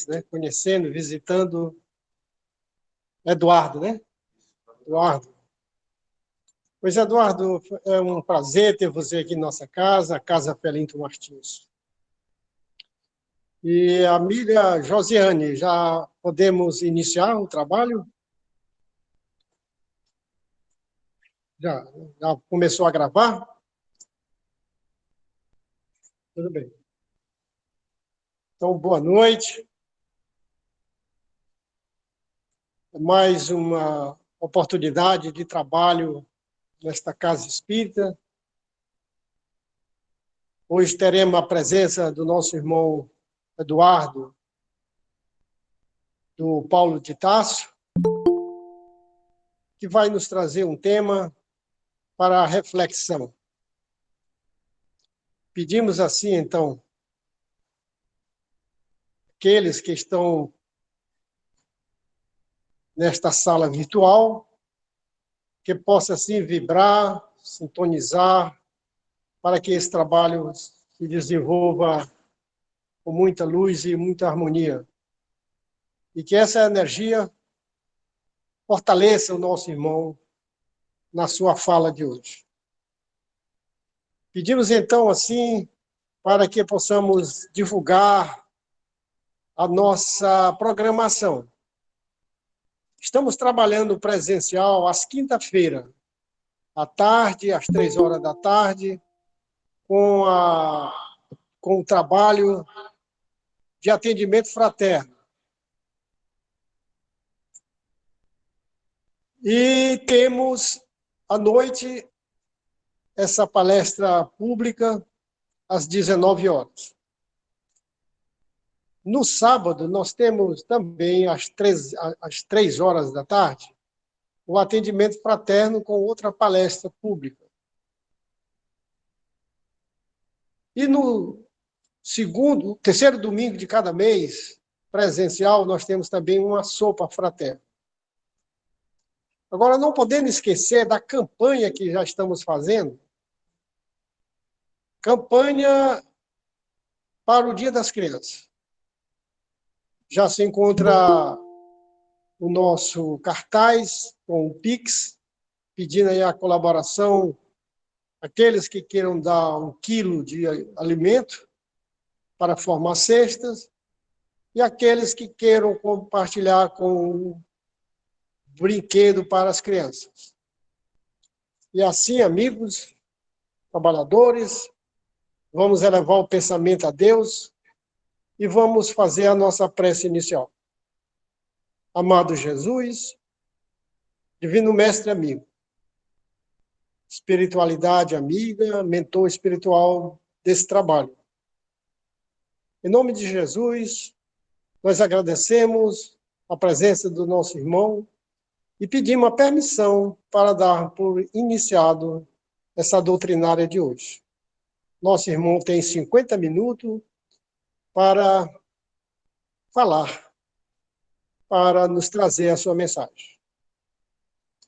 vez, né, conhecendo, visitando Eduardo, né? Eduardo. Pois, Eduardo, é um prazer ter você aqui em nossa casa, a Casa Felinto Martins. E a amiga Josiane, já podemos iniciar o trabalho? Já começou a gravar? Tudo bem. Então, boa noite. Mais uma oportunidade de trabalho nesta Casa Espírita. Hoje teremos a presença do nosso irmão Eduardo, do Paulo de Tarso, que vai nos trazer um tema para a reflexão. Pedimos assim, então, aqueles que estão nesta sala virtual, que possa assim vibrar, sintonizar, para que esse trabalho se desenvolva com muita luz e muita harmonia. E que essa energia fortaleça o nosso irmão na sua fala de hoje. Pedimos então assim para que possamos divulgar a nossa programação. Estamos trabalhando presencial às quinta-feira, à tarde, às 3 horas da tarde, com o trabalho de atendimento fraterno. E temos, à noite, essa palestra pública, às 19 horas. No sábado, nós temos também, às 3 horas da tarde, o atendimento fraterno com outra palestra pública. E no terceiro domingo de cada mês, presencial, nós temos também uma sopa fraterna. Agora, não podemos esquecer da campanha que já estamos fazendo, campanha para o Dia das Crianças. Já se encontra o nosso cartaz com o Pix, pedindo aí a colaboração, aqueles que queiram dar 1 quilo de alimento para formar cestas, e aqueles que queiram compartilhar com o brinquedo para as crianças. E assim, amigos, trabalhadores, vamos elevar o pensamento a Deus e vamos fazer a nossa prece inicial. Amado Jesus, Divino Mestre amigo, espiritualidade amiga, mentor espiritual desse trabalho. Em nome de Jesus, nós agradecemos a presença do nosso irmão e pedimos a permissão para dar por iniciado essa doutrinária de hoje. Nosso irmão tem 50 minutos para falar, para nos trazer a sua mensagem.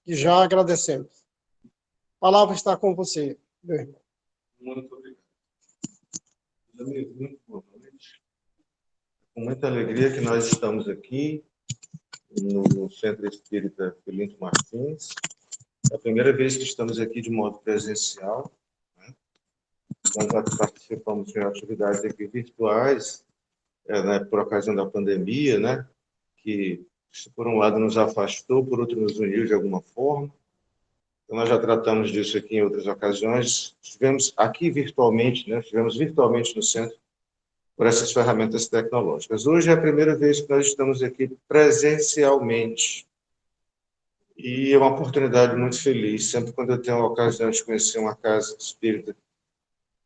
E já agradecemos. A palavra está com você, meu irmão. Muito obrigado. Muito boa noite. Com muita alegria que nós estamos aqui no Centro Espírita Felinto Martins. É a primeira vez que estamos aqui de modo presencial, né? Nós já participamos de atividades aqui virtuais, né, por ocasião da pandemia, né? Que, por um lado, nos afastou, por outro, nos uniu de alguma forma. Então, nós já tratamos disso aqui em outras ocasiões. Estivemos aqui virtualmente, né? Estivemos virtualmente no centro por essas ferramentas tecnológicas. Hoje é a primeira vez que nós estamos aqui presencialmente. E é uma oportunidade muito feliz. Sempre quando eu tenho a ocasião de conhecer uma casa espírita,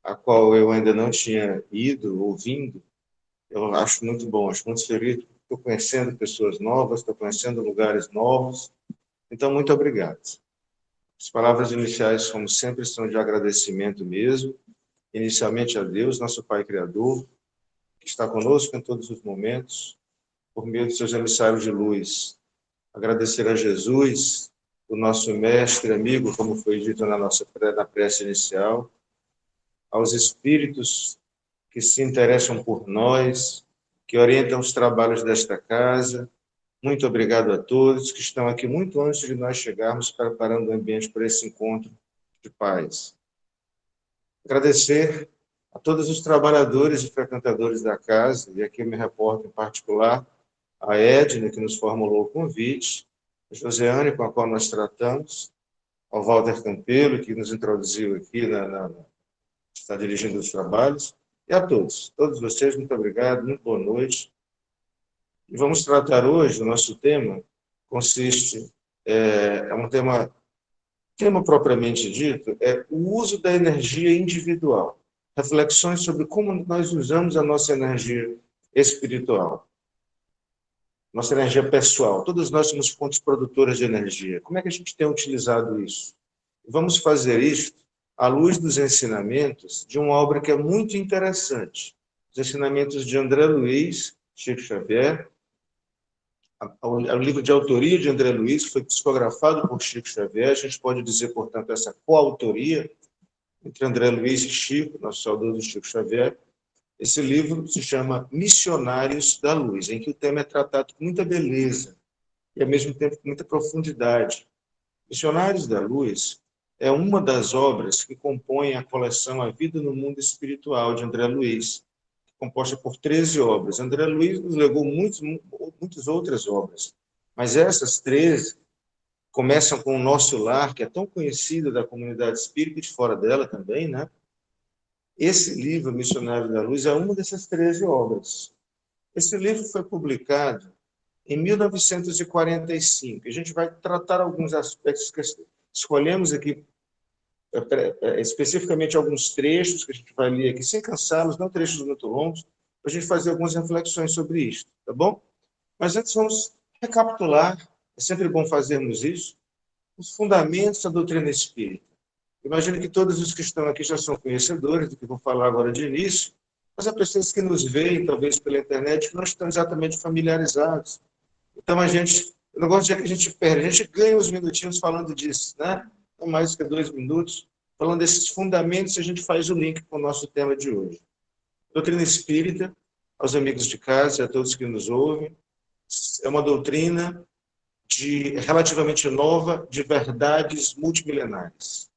a qual eu ainda não tinha ido ou vindo, eu acho muito bom, acho muito feliz. Estou conhecendo pessoas novas, estou conhecendo lugares novos. Então, muito obrigado. As palavras iniciais, como sempre, são de agradecimento mesmo. Inicialmente a Deus, nosso Pai Criador, que está conosco em todos os momentos, por meio de seus emissários de luz. Agradecer a Jesus, o nosso mestre, amigo, como foi dito na prece inicial, aos espíritos que se interessam por nós, que orientam os trabalhos desta casa. Muito obrigado a todos que estão aqui muito antes de nós chegarmos, preparando o ambiente para esse encontro de paz. Agradecer a todos os trabalhadores e frequentadores da casa, e aqui eu me reporto em particular a Edna, que nos formulou o convite, a Josiane, com a qual nós tratamos, ao Walter Campelo, que nos introduziu aqui, está dirigindo os trabalhos, e a todos vocês, muito obrigado, muito boa noite. E vamos tratar hoje, o nosso tema consiste, é um tema propriamente dito, é o uso da energia individual. Reflexões sobre como nós usamos a nossa energia espiritual. Nossa energia pessoal. Todos nós somos fontes produtoras de energia. Como é que a gente tem utilizado isso? Vamos fazer isso à luz dos ensinamentos de uma obra que é muito interessante. Os ensinamentos de André Luiz, Chico Xavier, o livro de autoria de André Luiz, que foi psicografado por Chico Xavier. A gente pode dizer, portanto, essa coautoria entre André Luiz e Chico, nosso saudoso Chico Xavier. Esse livro se chama Missionários da Luz, em que o tema é tratado com muita beleza e, ao mesmo tempo, com muita profundidade. Missionários da Luz é uma das obras que compõem a coleção A Vida no Mundo Espiritual, de André Luiz, composta por 13 obras. André Luiz nos legou muitas outras obras, mas essas 13 começam com O Nosso Lar, que é tão conhecido da comunidade espírita e de fora dela também, né? Esse livro, Missionário da Luz, é uma dessas 13 obras. Esse livro foi publicado em 1945. A gente vai tratar alguns aspectos que escolhemos aqui, especificamente alguns trechos que a gente vai ler aqui, sem cansá-los, não trechos muito longos, para a gente fazer algumas reflexões sobre isso, tá bom? Mas antes vamos recapitular, é sempre bom fazermos isso, os fundamentos da doutrina espírita. Imagino que todos os que estão aqui já são conhecedores do que vou falar agora de início, mas há pessoas que nos veem, talvez pela internet, que não estão exatamente familiarizados. Então, eu não gosto de dizer que a gente perde, a gente ganha uns minutinhos falando disso, né? Não mais do que 2 minutos, falando desses fundamentos, a gente faz o link com o nosso tema de hoje. Doutrina espírita, aos amigos de casa e a todos que nos ouvem, é uma doutrina relativamente nova, de verdades multimilenares.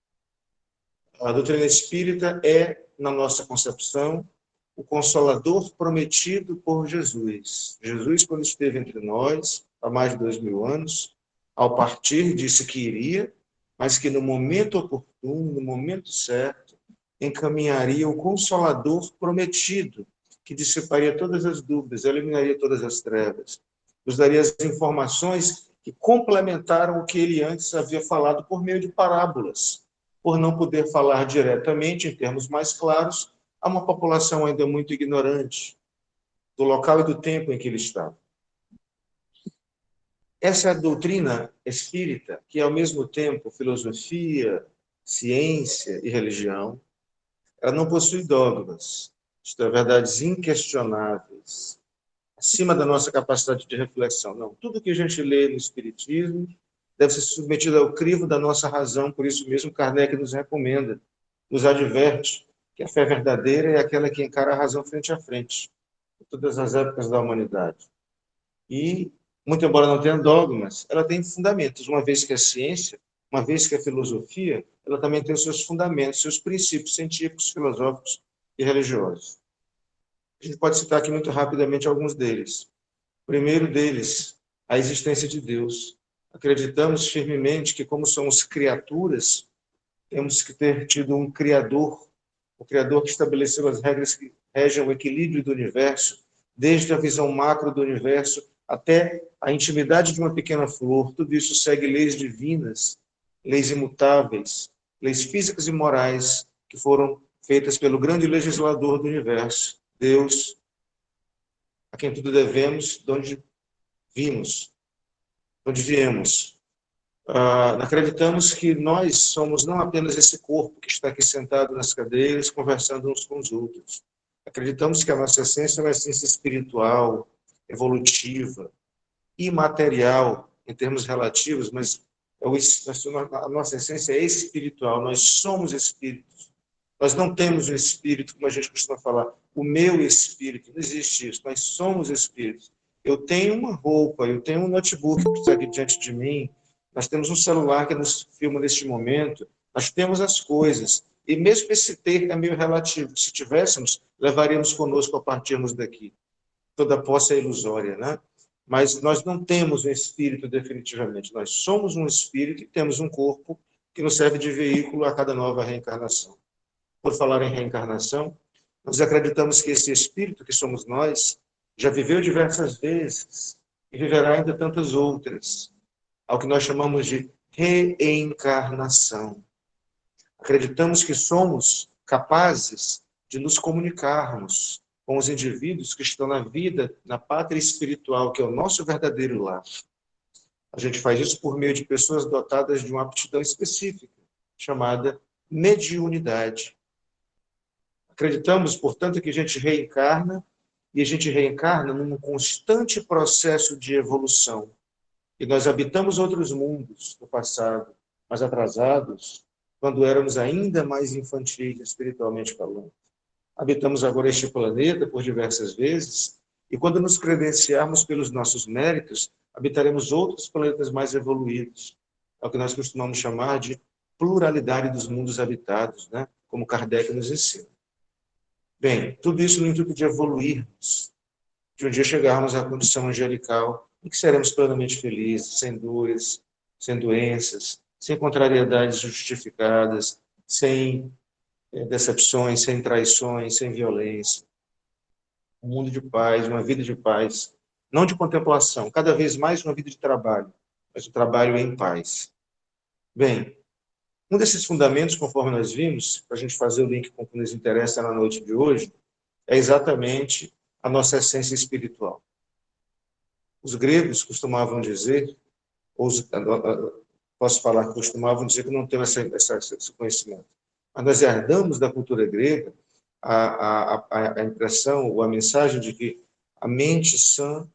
A doutrina espírita é, na nossa concepção, o Consolador prometido por Jesus. Jesus, quando esteve entre nós, há mais de 2000 anos, ao partir, disse que iria, mas que no momento oportuno, no momento certo, encaminharia o Consolador prometido, que dissiparia todas as dúvidas, eliminaria todas as trevas, nos daria as informações que complementaram o que ele antes havia falado por meio de parábolas, por não poder falar diretamente, em termos mais claros, a uma população ainda muito ignorante do local e do tempo em que ele estava. Essa é a doutrina espírita, que é ao mesmo tempo filosofia, ciência e religião, ela não possui dogmas, isto é, verdades inquestionáveis, acima da nossa capacidade de reflexão. Não, tudo que a gente lê no Espiritismo deve ser submetido ao crivo da nossa razão, por isso mesmo Kardec nos recomenda, nos adverte que a fé verdadeira é aquela que encara a razão frente a frente, em todas as épocas da humanidade. E, muito embora não tenha dogmas, ela tem fundamentos. Uma vez que é ciência, uma vez que é filosofia, ela também tem os seus fundamentos, seus princípios científicos, filosóficos e religiosos. A gente pode citar aqui muito rapidamente alguns deles. O primeiro deles, a existência de Deus. Acreditamos firmemente que, como somos criaturas, temos que ter tido um Criador, o Criador que estabeleceu as regras que regem o equilíbrio do universo, desde a visão macro do universo até a intimidade de uma pequena flor. Tudo isso segue leis divinas, leis imutáveis, leis físicas e morais que foram feitas pelo grande legislador do universo, Deus, a quem tudo devemos, de onde vimos, de onde viemos. Acreditamos que nós somos não apenas esse corpo que está aqui sentado nas cadeiras, conversando uns com os outros. Acreditamos que a nossa essência é uma essência espiritual, evolutiva, imaterial, em termos relativos, mas a nossa essência é espiritual, nós somos espíritos. Nós não temos um espírito, como a gente costuma falar, o meu espírito. Não existe isso. Nós somos espíritos. Eu tenho uma roupa, eu tenho um notebook que está aqui diante de mim, nós temos um celular que nos filma neste momento, nós temos as coisas. E mesmo esse ter é meio relativo. Se tivéssemos, levaríamos conosco a partirmos daqui. Toda posse é ilusória, né? Mas nós não temos um espírito definitivamente. Nós somos um espírito e temos um corpo que nos serve de veículo a cada nova reencarnação. Por falar em reencarnação, nós acreditamos que esse espírito que somos nós já viveu diversas vezes e viverá ainda tantas outras, ao que nós chamamos de reencarnação. Acreditamos que somos capazes de nos comunicarmos com os indivíduos que estão na vida, na pátria espiritual, que é o nosso verdadeiro lar. A gente faz isso por meio de pessoas dotadas de uma aptidão específica, chamada mediunidade. Acreditamos, portanto, que a gente reencarna, e a gente reencarna num constante processo de evolução. E nós habitamos outros mundos do passado, mas atrasados, quando éramos ainda mais infantis, espiritualmente falando. Habitamos agora este planeta por diversas vezes, e quando nos credenciarmos pelos nossos méritos, habitaremos outros planetas mais evoluídos. É o que nós costumamos chamar de pluralidade dos mundos habitados, né? Como Kardec nos ensina. Bem, tudo isso no intuito de evoluirmos, de um dia chegarmos à condição angelical, em que seremos plenamente felizes, sem dores, sem doenças, sem contrariedades justificadas, sem decepções, sem traições, sem violência. Um mundo de paz, uma vida de paz, não de contemplação, cada vez mais uma vida de trabalho, mas o trabalho em paz. Bem, um desses fundamentos, conforme nós vimos, para a gente fazer o link com o que nos interessa na noite de hoje, é exatamente a nossa essência espiritual. Os gregos costumavam dizer, posso falar que costumavam dizer que não tenho esse conhecimento, mas nós herdamos da cultura grega a impressão ou a mensagem de que a mente sã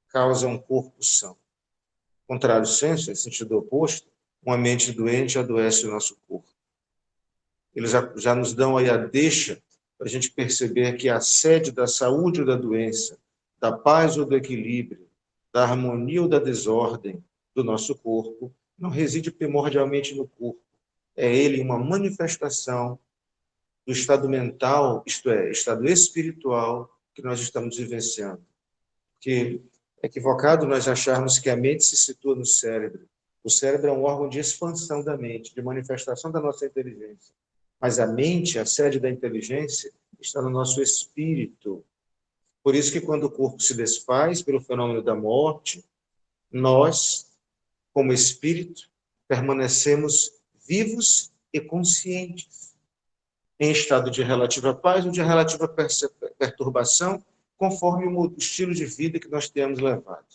causa um corpo são. Contrário senso, em sentido oposto, uma mente doente adoece o nosso corpo. Eles já nos dão aí a deixa para a gente perceber que a sede da saúde ou da doença, da paz ou do equilíbrio, da harmonia ou da desordem do nosso corpo, não reside primordialmente no corpo. É ele uma manifestação do estado mental, isto é, estado espiritual que nós estamos vivenciando. Porque é equivocado nós acharmos que a mente se situa no cérebro. O cérebro é um órgão de expansão da mente, de manifestação da nossa inteligência. Mas a mente, a sede da inteligência, está no nosso espírito. Por isso que quando o corpo se desfaz pelo fenômeno da morte, nós, como espírito, permanecemos vivos e conscientes, em estado de relativa paz ou de relativa perturbação, conforme o estilo de vida que nós temos levado.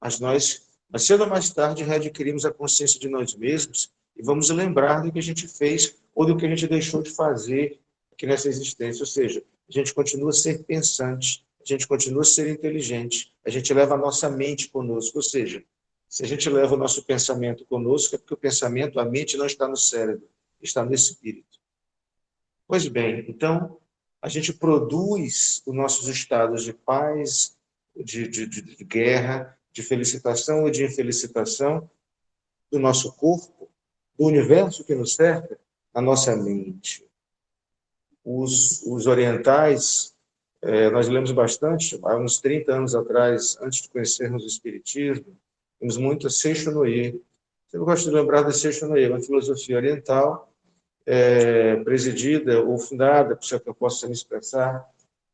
Mas nós, mais cedo ou mais tarde, readquirimos a consciência de nós mesmos e vamos lembrar do que a gente fez ou do que a gente deixou de fazer aqui nessa existência. Ou seja, a gente continua a ser pensante, a gente continua a ser inteligente, a gente leva a nossa mente conosco. Ou seja, se a gente leva o nosso pensamento conosco, é porque o pensamento, a mente não está no cérebro, está no espírito. Pois bem, então, a gente produz os nossos estados de paz, de guerra, de felicitação ou de infelicitação do nosso corpo, do universo que nos cerca, na nossa mente. Os orientais, nós lemos bastante, há uns 30 anos atrás, antes de conhecermos o Espiritismo, temos muito a Seixo Noye. Eu gosto de lembrar da Seixo Noye, uma filosofia oriental, presidida ou fundada, se é que eu posso me expressar,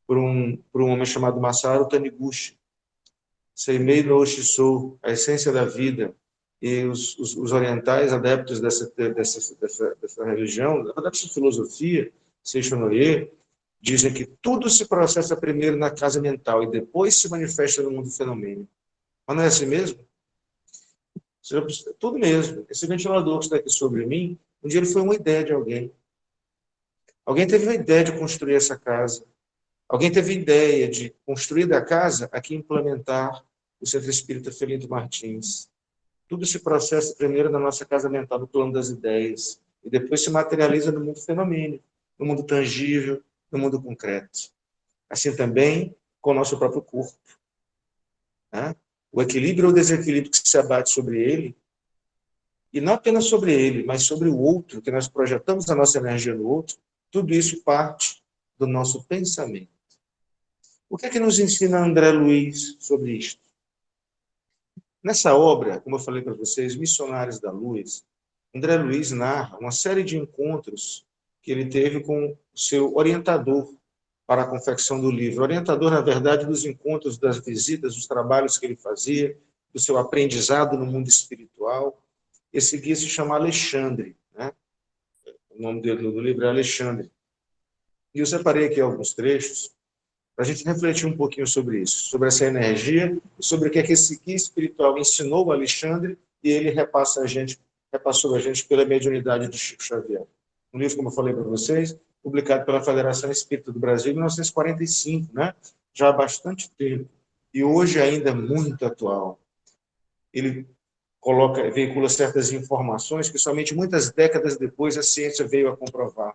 por um homem chamado Masaru Taniguchi. Seimei no Oshisou, a essência da vida. E os orientais, adeptos dessa religião, na verdade, dessa filosofia, Seixo Noye, dizem que tudo se processa primeiro na casa mental e depois se manifesta no mundo fenomênico. Mas não é assim mesmo? Tudo mesmo. Esse ventilador que está aqui sobre mim, um dia ele foi uma ideia de alguém. Alguém teve uma ideia de construir essa casa. Alguém teve ideia de construir da casa aqui implementar o Centro Espírita Felinto Martins. Tudo se processa primeiro na nossa casa mental, no plano das ideias, e depois se materializa no mundo fenomênico, no mundo tangível, no mundo concreto. Assim também com o nosso próprio corpo. Né? O equilíbrio ou desequilíbrio que se abate sobre ele, e não apenas sobre ele, mas sobre o outro, que nós projetamos a nossa energia no outro, tudo isso parte do nosso pensamento. O que é que nos ensina André Luiz sobre isto? Nessa obra, como eu falei para vocês, Missionários da Luz, André Luiz narra uma série de encontros que ele teve com o seu orientador para a confecção do livro. Orientador, na verdade, dos encontros, das visitas, dos trabalhos que ele fazia, do seu aprendizado no mundo espiritual. Esse guia se chama Alexandre, né? O nome dele do livro é Alexandre. E eu separei aqui alguns trechos para a gente refletir um pouquinho sobre isso, sobre essa energia, sobre o que é que esse guia espiritual ensinou o Alexandre e ele repassou a gente pela mediunidade de Chico Xavier. Um livro, como eu falei para vocês, publicado pela Federação Espírita do Brasil em 1945, né? Já há bastante tempo, e hoje ainda muito atual. Ele veicula certas informações que somente muitas décadas depois a ciência veio a comprovar,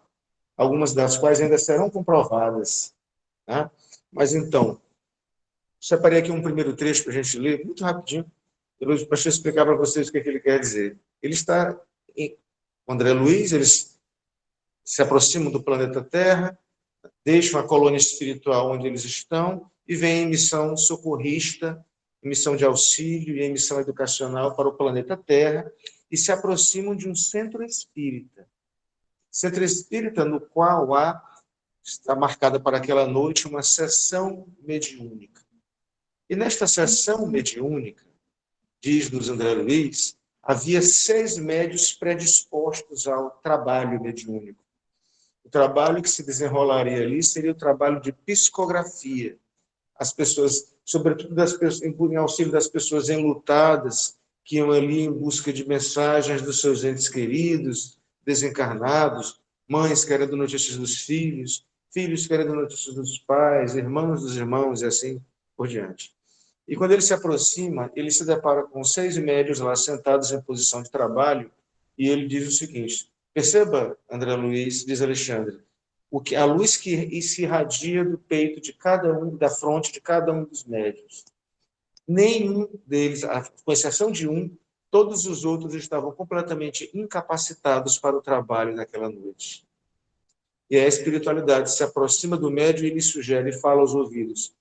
algumas das quais ainda serão comprovadas. Né? Mas então, separei aqui um primeiro trecho para a gente ler, muito rapidinho, para eu explicar para vocês o que ele quer dizer. Ele está em André Luiz, eles se aproximam do planeta Terra, deixam a colônia espiritual onde eles estão e vêm em missão socorrista, em missão de auxílio e em missão educacional para o planeta Terra e se aproximam de um centro espírita. Centro espírita no qual está marcada para aquela noite uma sessão mediúnica. E nesta sessão mediúnica, diz-nos André Luiz, havia 6 médios predispostos ao trabalho mediúnico. O trabalho que se desenrolaria ali seria o trabalho de psicografia. As pessoas, sobretudo em auxílio das pessoas enlutadas, que iam ali em busca de mensagens dos seus entes queridos, desencarnados, mães querendo notícias dos filhos, filhos querendo notícias dos pais, irmãos dos irmãos e assim por diante. E quando ele se aproxima, ele se depara com 6 médios lá sentados em posição de trabalho e ele diz o seguinte: perceba, André Luiz, diz Alexandre, a luz que se irradia do peito de cada um, da fronte de cada um dos médios. Nenhum deles, com exceção de um, todos os outros estavam completamente incapacitados para o trabalho naquela noite. E a espiritualidade se aproxima do médium e lhe sugere e fala aos ouvidos: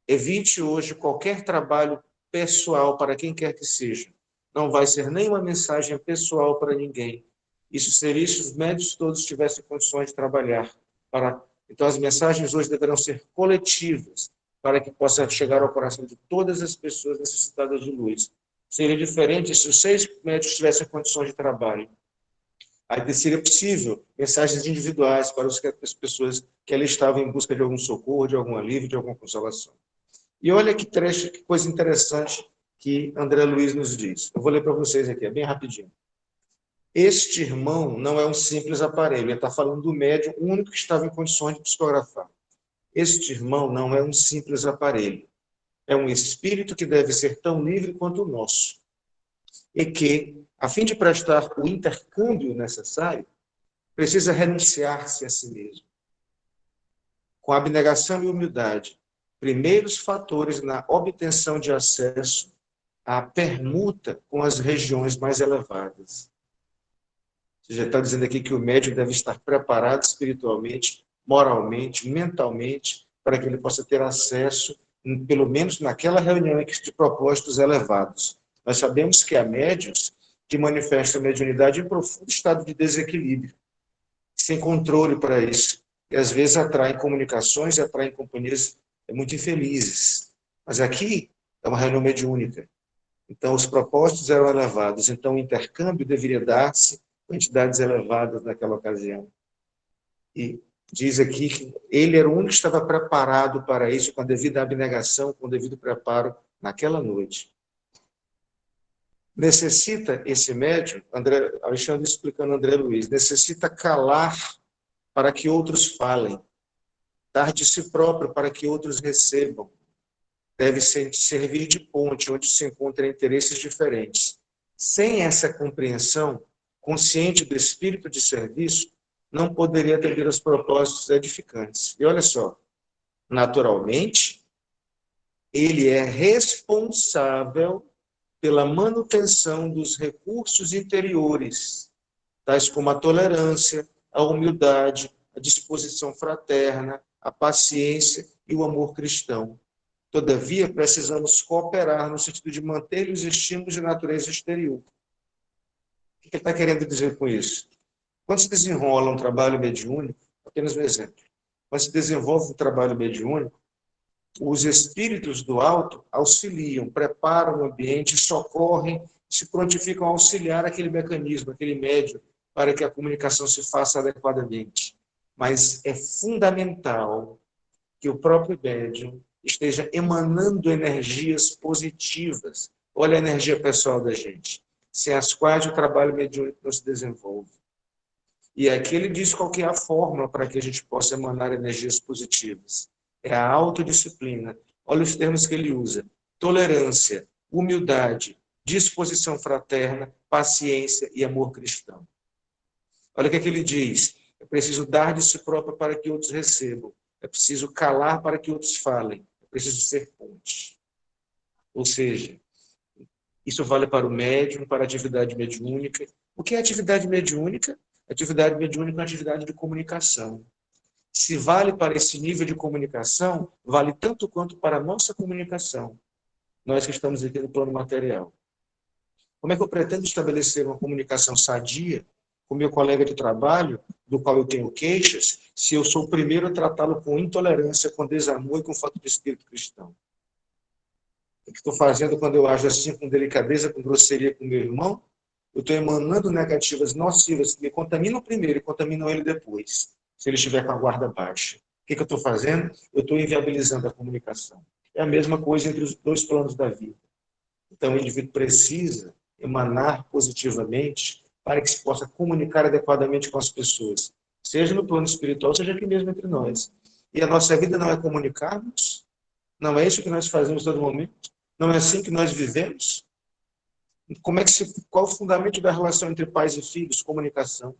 evite hoje qualquer trabalho pessoal para quem quer que seja. Não vai ser nenhuma mensagem pessoal para ninguém. Isso seria se os médios todos tivessem condições de trabalhar. Então, as mensagens hoje deverão ser coletivas, para que possa chegar ao coração de todas as pessoas necessitadas de luz. Seria diferente se os 6 médios tivessem condições de trabalho. Aí seria possível mensagens individuais para as pessoas que ali estavam em busca de algum socorro, de algum alívio, de alguma consolação. E olha que trecho, que coisa interessante que André Luiz nos diz. Eu vou ler para vocês aqui, é bem rapidinho. Este irmão não é um simples aparelho, ele está falando do médium, o único que estava em condições de psicografar. Este irmão não é um simples aparelho, é um espírito que deve ser tão livre quanto o nosso. E que, a fim de prestar o intercâmbio necessário, precisa renunciar-se a si mesmo. Com abnegação e humildade, primeiros fatores na obtenção de acesso à permuta com as regiões mais elevadas. Você já está dizendo aqui que o médium deve estar preparado espiritualmente, moralmente, mentalmente, para que ele possa ter acesso, pelo menos naquela reunião em que de propósitos elevados. Nós sabemos que há médiuns que manifestam mediunidade em profundo estado de desequilíbrio, sem controle para isso, e às vezes atraem comunicações e atraem companhias muito infelizes. Mas aqui é uma reunião mediúnica. Então, os propósitos eram elevados, então o intercâmbio deveria dar-se quantidades elevadas naquela ocasião. E diz aqui que ele era o único que estava preparado para isso, com a devida abnegação, com o devido preparo, naquela noite. Necessita esse médium, Alexandre explicando André Luiz, necessita calar para que outros falem, dar de si próprio para que outros recebam. Deve servir de ponte, onde se encontram interesses diferentes. Sem essa compreensão, consciente do espírito de serviço, não poderia atender aos propósitos edificantes. E olha só, naturalmente, ele é responsável pela manutenção dos recursos interiores, tais como a tolerância, a humildade, a disposição fraterna, a paciência e o amor cristão. Todavia, precisamos cooperar no sentido de manter os estímulos de natureza exterior. O que ele está querendo dizer com isso? Quando se desenrola um trabalho mediúnico, apenas um exemplo, quando se desenvolve um trabalho mediúnico, os espíritos do alto auxiliam, preparam o ambiente, socorrem, se prontificam a auxiliar aquele mecanismo, aquele médium, para que a comunicação se faça adequadamente. Mas é fundamental que o próprio médium esteja emanando energias positivas. Olha a energia pessoal da gente, sem as quais o trabalho mediúnico não se desenvolve. E aqui ele diz qual que é a fórmula para que a gente possa emanar energias positivas. É a autodisciplina. Olha os termos que ele usa: tolerância, humildade, disposição fraterna, paciência e amor cristão. Olha o que ele diz: é preciso dar de si próprio para que outros recebam. É preciso calar para que outros falem. É preciso ser ponte. Ou seja, isso vale para o médium, para a atividade mediúnica. O que é atividade mediúnica? Atividade mediúnica é uma atividade de comunicação. Se vale para esse nível de comunicação, vale tanto quanto para a nossa comunicação. Nós que estamos aqui no plano material. Como é que eu pretendo estabelecer uma comunicação sadia com meu colega de trabalho, do qual eu tenho queixas, se eu sou o primeiro a tratá-lo com intolerância, com desamor e com falta de espírito cristão? O que estou fazendo quando eu ajo assim, com delicadeza, com grosseria com meu irmão? Eu estou emanando negativas nocivas que me contaminam primeiro e contaminam ele depois, se ele estiver com a guarda baixa. O que eu estou fazendo? Eu estou inviabilizando a comunicação. É a mesma coisa entre os dois planos da vida. Então, o indivíduo precisa emanar positivamente para que se possa comunicar adequadamente com as pessoas, seja no plano espiritual, seja aqui mesmo entre nós. E a nossa vida não é comunicarmos? Não é isso que nós fazemos todo momento? Não é assim que nós vivemos? Qual o fundamento da relação entre pais e filhos? Comunicação.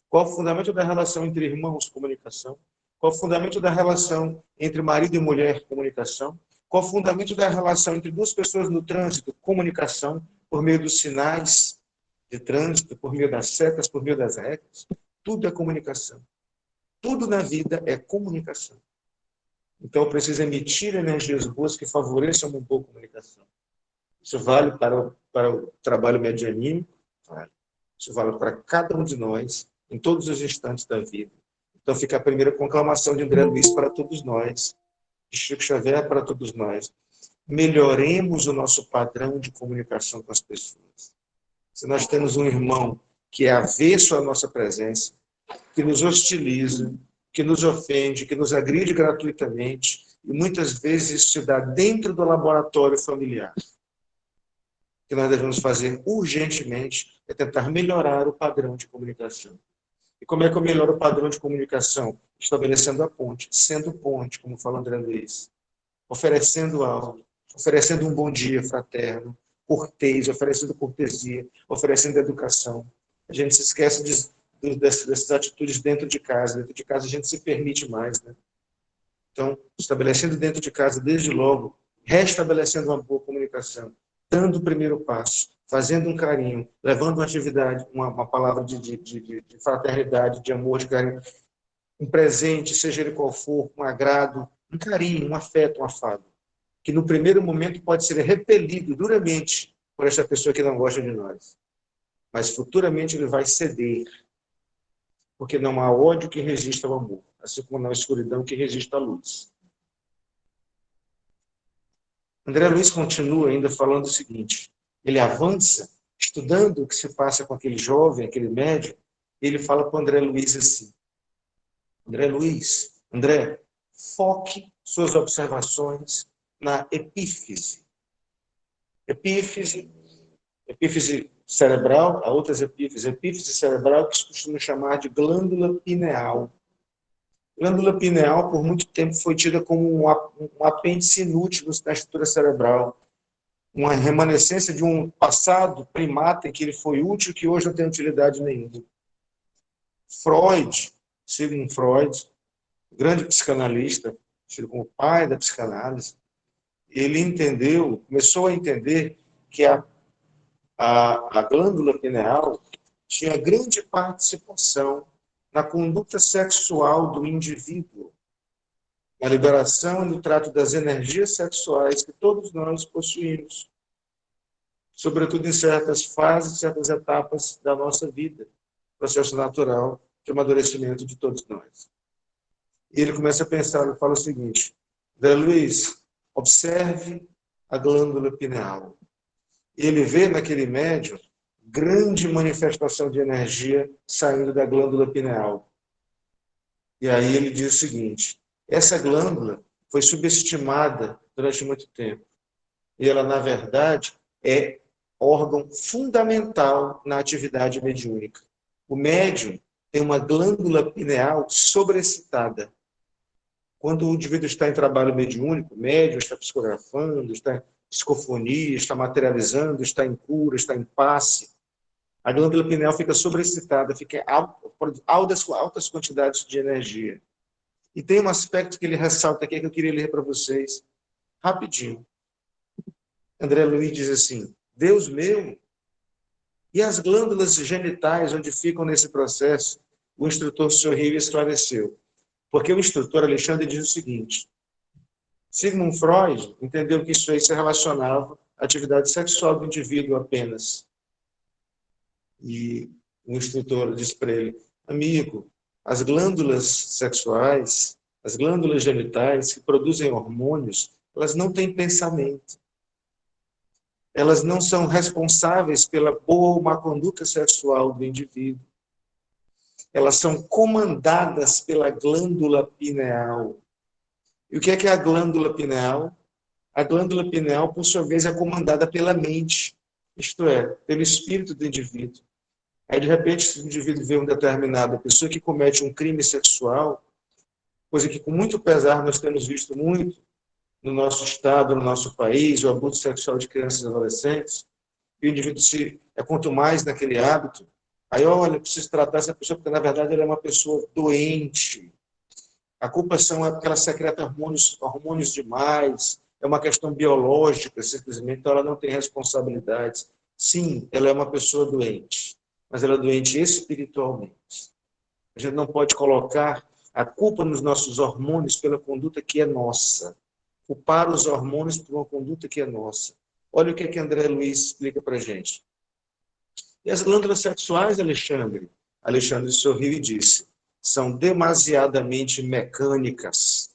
Qual o fundamento da relação entre irmãos? Comunicação. Qual o fundamento da relação entre marido e mulher? Comunicação. Qual o fundamento da relação entre duas pessoas no trânsito? Comunicação, por meio dos sinais de trânsito, por meio das setas, por meio das regras. Tudo é comunicação. Tudo na vida é comunicação. Então, eu preciso emitir energias boas que favoreçam uma boa comunicação. Isso vale para o trabalho medianímico, vale. Isso vale para cada um de nós, em todos os instantes da vida. Então, fica a primeira conclamação de André Luiz para todos nós, de Chico Xavier para todos nós. Melhoremos o nosso padrão de comunicação com as pessoas. Se nós temos um irmão que é avesso à nossa presença, que nos hostiliza, que nos ofende, que nos agride gratuitamente, e muitas vezes isso se dá dentro do laboratório familiar. O que nós devemos fazer urgentemente é tentar melhorar o padrão de comunicação. E como é que eu melhoro o padrão de comunicação? Estabelecendo a ponte, sendo ponte, como fala André Luiz, oferecendo algo, oferecendo um bom dia fraterno, cortês, oferecendo cortesia, oferecendo educação. A gente se esquece dessas atitudes dentro de casa. Dentro de casa a gente se permite mais, né? Então, estabelecendo dentro de casa, desde logo, restabelecendo uma boa comunicação, dando o primeiro passo, fazendo um carinho, levando uma atividade, uma palavra de fraternidade, de amor, de carinho, um presente, seja ele qual for, um agrado, um carinho, um afeto, um afago, que no primeiro momento pode ser repelido duramente por essa pessoa que não gosta de nós. Mas futuramente ele vai ceder, porque não há ódio que resista ao amor, assim como não há escuridão que resista à luz. André Luiz continua ainda falando o seguinte: ele avança, estudando o que se passa com aquele jovem, aquele médium, ele fala para o André Luiz assim: André Luiz, André, foque suas observações na epífise. Epífise cerebral, há outras epífises. Epífise cerebral que se costuma chamar de glândula pineal. Glândula pineal, por muito tempo, foi tida como um apêndice inútil na estrutura cerebral, uma remanescência de um passado primata em que ele foi útil, que hoje não tem utilidade nenhuma. Freud, Sigmund Freud, grande psicanalista, tido como pai da psicanálise, ele começou a entender que a glândula pineal tinha grande participação na conduta sexual do indivíduo, na liberação e no trato das energias sexuais que todos nós possuímos, sobretudo em certas fases, certas etapas da nossa vida, processo natural de amadurecimento de todos nós. E ele começa a pensar, ele fala o seguinte: André Luiz, observe a glândula pineal. E ele vê naquele médium grande manifestação de energia saindo da glândula pineal. E aí ele diz o seguinte: essa glândula foi subestimada durante muito tempo. E ela, na verdade, é órgão fundamental na atividade mediúnica. O médium tem uma glândula pineal sobreexcitada. Quando o indivíduo está em trabalho mediúnico, o médium está psicografando, está em psicofonia, está materializando, está em cura, está em passe, a glândula pineal fica sobreexcitada, fica altas quantidades de energia. E tem um aspecto que ele ressalta aqui que eu queria ler para vocês rapidinho. André Luiz diz assim: Deus meu, e as glândulas genitais onde ficam nesse processo? O instrutor sorriu e esclareceu. Porque o instrutor Alexandre diz o seguinte: Sigmund Freud entendeu que isso aí se relacionava à atividade sexual do indivíduo apenas. E o instrutor disse para ele: amigo, as glândulas sexuais, as glândulas genitais que produzem hormônios, elas não têm pensamento. Elas não são responsáveis pela boa ou má conduta sexual do indivíduo. Elas são comandadas pela glândula pineal. E o que é a glândula pineal? A glândula pineal, por sua vez, é comandada pela mente, isto é, pelo espírito do indivíduo. Aí, de repente, se o indivíduo vê uma determinada pessoa que comete um crime sexual, coisa que, com muito pesar, nós temos visto muito no nosso estado, no nosso país, o abuso sexual de crianças e adolescentes, e o indivíduo é quanto mais naquele hábito, aí, olha, preciso tratar essa pessoa, porque, na verdade, ela é uma pessoa doente. A culpa são porque ela secreta hormônios demais, é uma questão biológica, simplesmente, então ela não tem responsabilidades. Sim, ela é uma pessoa doente, mas ela é doente espiritualmente. A gente não pode colocar a culpa nos nossos hormônios pela conduta que é nossa. Culpar os hormônios por uma conduta que é nossa. Olha o que André Luiz explica para a gente. E as glândulas sexuais, Alexandre? Alexandre sorriu e disse: são demasiadamente mecânicas.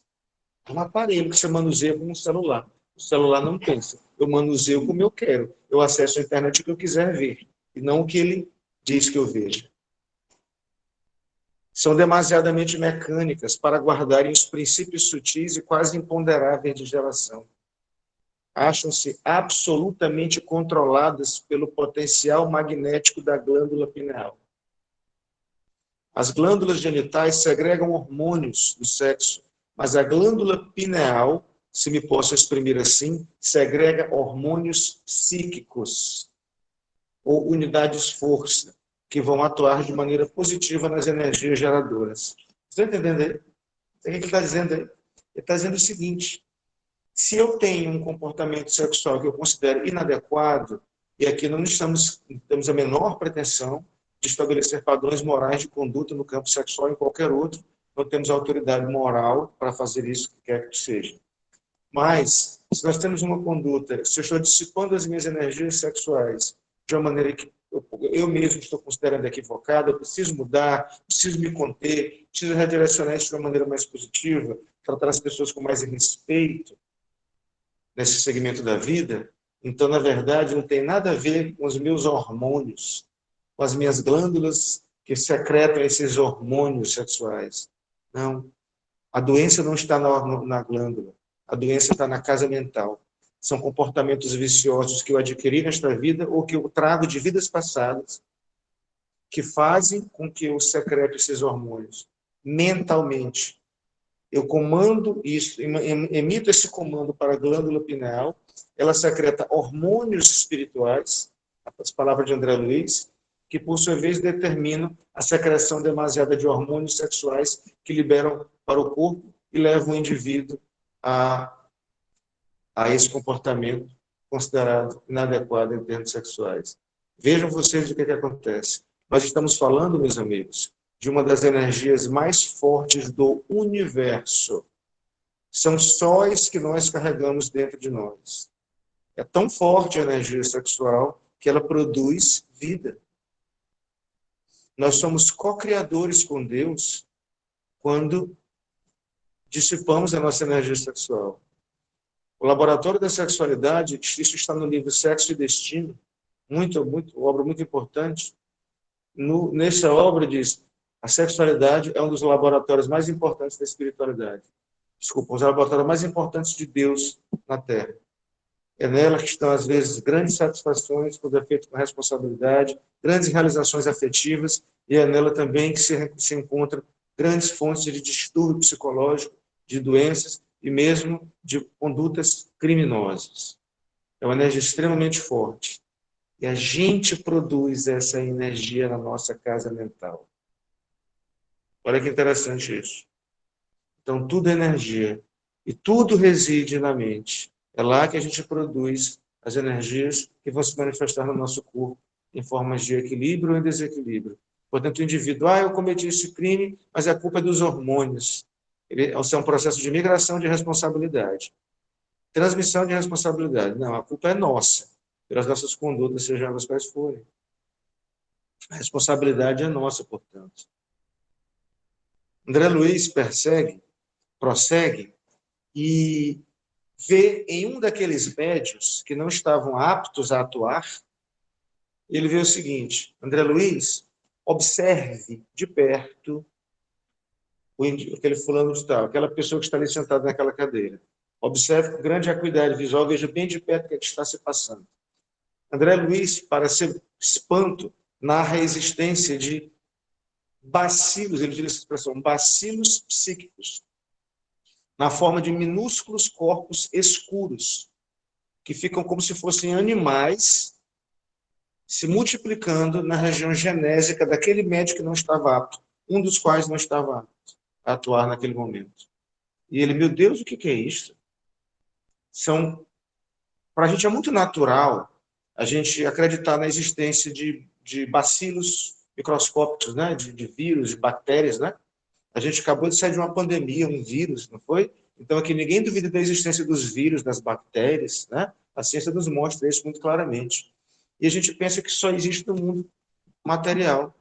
É um aparelho que você manuseia como um celular. O celular não pensa. Eu manuseio como eu quero. Eu acesso a internet o que eu quiser ver, e não o que ele diz que eu veja. São demasiadamente mecânicas para guardarem os princípios sutis e quase imponderáveis de geração. Acham-se absolutamente controladas pelo potencial magnético da glândula pineal. As glândulas genitais segregam hormônios do sexo, mas a glândula pineal, se me posso exprimir assim, segrega hormônios psíquicos, ou unidades força, que vão atuar de maneira positiva nas energias geradoras. Você está entendendo aí? O que ele está dizendo aí? Ele está dizendo o seguinte: se eu tenho um comportamento sexual que eu considero inadequado, e aqui não temos a menor pretensão de estabelecer padrões morais de conduta no campo sexual e em qualquer outro, não temos autoridade moral para fazer isso, que quer que seja. Mas, se nós temos uma conduta, se eu estou dissipando as minhas energias sexuais de uma maneira que eu mesmo estou considerando equivocada, eu preciso mudar, preciso me conter, preciso redirecionar isso de uma maneira mais positiva, tratar as pessoas com mais respeito nesse segmento da vida, então, na verdade, não tem nada a ver com os meus hormônios, com as minhas glândulas que secretam esses hormônios sexuais. Não. A doença não está na glândula, a doença está na casa mental. São comportamentos viciosos que eu adquiri nesta vida ou que eu trago de vidas passadas que fazem com que eu secrete esses hormônios mentalmente. Eu comando isso, emito esse comando para a glândula pineal, ela secreta hormônios espirituais, as palavras de André Luiz, que, por sua vez, determinam a secreção demasiada de hormônios sexuais que liberam para o corpo e levam o indivíduo a esse comportamento considerado inadequado em termos sexuais. Vejam vocês o que acontece. Nós estamos falando, meus amigos, de uma das energias mais fortes do universo. São sóis que nós carregamos dentro de nós. É tão forte a energia sexual que ela produz vida. Nós somos co-criadores com Deus quando dissipamos a nossa energia sexual. O Laboratório da Sexualidade, isso está no livro Sexo e Destino, obra muito importante. Nessa obra diz, a sexualidade é um dos laboratórios mais importantes da espiritualidade. Desculpa, os laboratórios mais importantes de Deus na Terra. É nela que estão, às vezes, grandes satisfações por defeito com responsabilidade, grandes realizações afetivas, e é nela também que se encontram grandes fontes de distúrbio psicológico, de doenças e mesmo de condutas criminosas. É uma energia extremamente forte. E a gente produz essa energia na nossa casa mental. Olha que interessante isso. Então, tudo é energia. E tudo reside na mente. É lá que a gente produz as energias que vão se manifestar no nosso corpo em formas de equilíbrio ou em desequilíbrio. Portanto, o indivíduo, eu cometi esse crime, mas a culpa é dos hormônios. Isso é um processo de migração de responsabilidade. Transmissão de responsabilidade. Não, a culpa é nossa, pelas nossas condutas, sejam elas quais forem. A responsabilidade é nossa, portanto. André Luiz prossegue e vê em um daqueles médios que não estavam aptos a atuar, ele vê o seguinte: André Luiz, observe de perto aquele fulano de tal, aquela pessoa que está ali sentada naquela cadeira. Observe com grande acuidade visual, veja bem de perto o que está se passando. André Luiz, para seu espanto, narra a existência de bacilos, ele utiliza essa expressão, bacilos psíquicos, na forma de minúsculos corpos escuros, que ficam como se fossem animais se multiplicando na região genésica daquele médico que não estava apto, um dos quais não estava apto a atuar naquele momento. E ele, meu Deus, o que é isso? Para a gente é muito natural a gente acreditar na existência de bacilos microscópicos, né? de vírus, de bactérias, né? A gente acabou de sair de uma pandemia, um vírus, não foi? Então, aqui ninguém duvida da existência dos vírus, das bactérias, né? A ciência nos mostra isso muito claramente. E a gente pensa que só existe no mundo material.